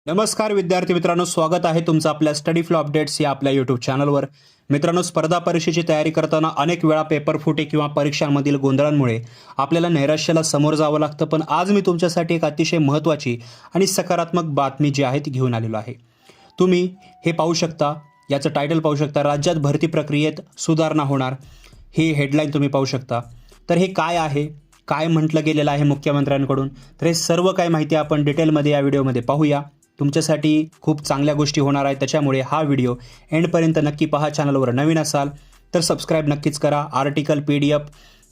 नमस्कार विद्यार्थी मित्रांनो, स्वागत आहे तुमचं आपल्या स्टडी फ्लो अपडेट्स या आपल्या यूट्यूब चॅनलवर। मित्रांनो, स्पर्धा परीक्षेची तयारी करताना अनेक वेळा पेपर फुटे किंवा परीक्षांमधील गोंधळांमुळे आपल्याला नैराश्याला समोर जावं लागतं। पण आज मी तुमच्यासाठी एक अतिशय महत्त्वाची आणि सकारात्मक बातमी जी आहे ती घेऊन आलेलो आहे। तुम्ही हे पाहू शकता, याचं टायटल पाहू शकता, राज्यात भरती प्रक्रियेत सुधारणा होणार, ही हेडलाईन तुम्ही पाहू शकता। तर हे काय आहे, काय म्हटलं गेलेलं आहे मुख्यमंत्र्यांकडून, तर हे सर्व काही माहिती आपण डिटेलमध्ये या व्हिडिओमध्ये पाहूया। तुमच्यासाठी खूप चांगल्या गोष्टी होणार आहेत, त्याच्यामुळे हा व्हिडिओ एंडपर्यंत नक्की पहा। चॅनलवर नवीन असाल तर सबस्क्राईब नक्कीच करा। आर्टिकल PDF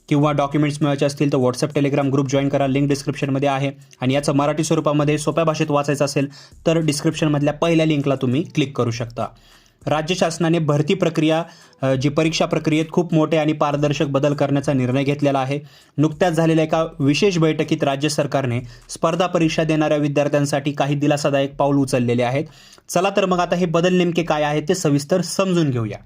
किंवा डॉक्युमेंट्स मिळवायचे असतील तर व्हॉट्सअप टेलिग्राम ग्रुप जॉईन करा, लिंक डिस्क्रिप्शनमध्ये आहे। आणि याचं मराठी स्वरूपामध्ये सोप्या भाषेत वाचायचं असेल तर डिस्क्रिप्शनमधल्या पहिल्या लिंकला तुम्ही क्लिक करू शकता। राज्य शासनाने भरती प्रक्रिया जी परीक्षा प्रक्रियेत खूप मोठे आणि पारदर्शक बदल करण्याचा निर्णय घेतलेला आहे। नुकत्याच झालेल्या एका विशेष बैठकीत राज्य सरकारने स्पर्धा परीक्षा देणाऱ्या विद्यार्थ्यांसाठी काही दिलासादायक पाऊल उचललेले आहेत। चला तर मग आता हे बदल नेमके काय आहेत ते सविस्तर समजून घेऊया।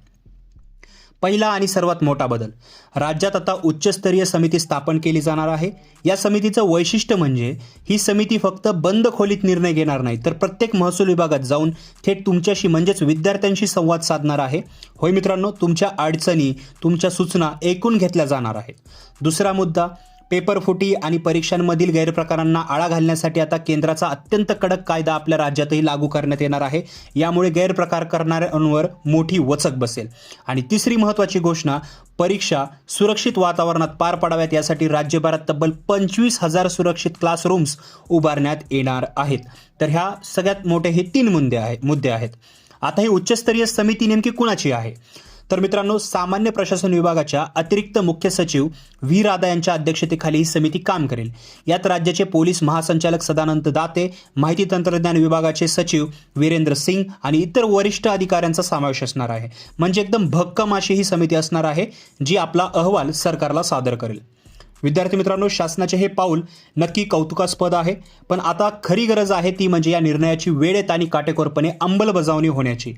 पहिला आणि सर्वात मोठा बदल, राज्यात आता उच्चस्तरीय समिती स्थापन केली जाणार आहे। या समितीचं वैशिष्ट्य म्हणजे ही समिती फक्त बंद खोलीत निर्णय घेणार नाही, तर प्रत्येक महसूल विभागात जाऊन थेट तुमच्याशी म्हणजेच विद्यार्थ्यांशी संवाद साधणार आहे। होय मित्रांनो, तुमच्या अडचणी, तुमच्या सूचना ऐकून घेतल्या जाणार आहेत। दुसरा मुद्दा, पेपर फुटी आणि परीक्षांमधील गैरप्रकारांना आळा घालण्यासाठी आता केंद्राचा अत्यंत कडक कायदा आपल्या राज्यातही लागू करण्यात येणार आहे। यामुळे गैरप्रकार करणाऱ्यांवर मोठी वचक बसेल। आणि तिसरी महत्त्वाची घोषणा, परीक्षा सुरक्षित वातावरणात पार पडाव्यात यासाठी राज्यभरात तब्बल 25,000 सुरक्षित क्लासरूम्स उभारण्यात येणार आहेत। तर ह्या सगळ्यात मोठे हे 3 मुद्दे आहेत। आता ही उच्चस्तरीय समिती नेमकी कुणाची आहे, तर मित्रांनो, सामान्य प्रशासन विभागाच्या अतिरिक्त मुख्य सचिव व्ही राधा यांच्या अध्यक्षतेखाली ही समिती काम करेल। यात राज्याचे पोलीस महासंचालक सदानंद दाते, माहिती तंत्रज्ञान विभागाचे सचिव वीरेंद्र सिंग आणि इतर वरिष्ठ अधिकाऱ्यांचा समावेश असणार आहे। म्हणजे एकदम भक्कम अशी ही समिती असणार आहे जी आपला अहवाल सरकारला सादर करेल। विद्यार्थी मित्रांनो, शासनाचे हे पाऊल नक्की कौतुकास्पद आहे, पण आता खरी गरज आहे ती म्हणजे या निर्णयाची वेळेत आणि काटेकोरपणे अंमलबजावणी होण्याची।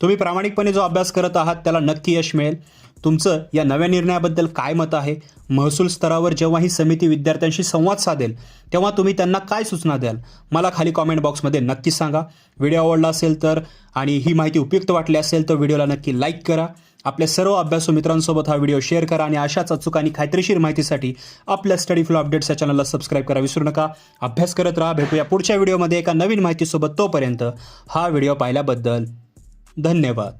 तुम्ही प्रामाणिकपणे जो अभ्यास करत आहात त्याला नक्की यश मिळेल। तुमचं या नव्या निर्णयाबद्दल काय मत आहे? महसूल स्तरावर जेव्हा ही समिती विद्यार्थ्यांशी संवाद साधेल तेव्हा तुम्ही त्यांना काय सूचना द्याल? मला खाली कॉमेंट बॉक्समध्ये नक्की सांगा। व्हिडिओ आवडला असेल तर आणि ही माहिती उपयुक्त वाटली असेल तर व्हिडिओला नक्की लाईक करा। आपल्या सर्व अभ्यासू मित्रांसोबत हा व्हिडिओ शेअर करा आणि अशाच अचूक आणि खात्रीशीर माहितीसाठी आपल्या स्टडी फ्लो अपडेट्स या चॅनलला सबस्क्राईब करा विसरू नका। अभ्यास करत राहा। भेटूया पुढच्या व्हिडिओमध्ये एका नवीन माहितीसोबत। तोपर्यंत हा व्हिडिओ पाहिल्याबद्दल धन्यवाद।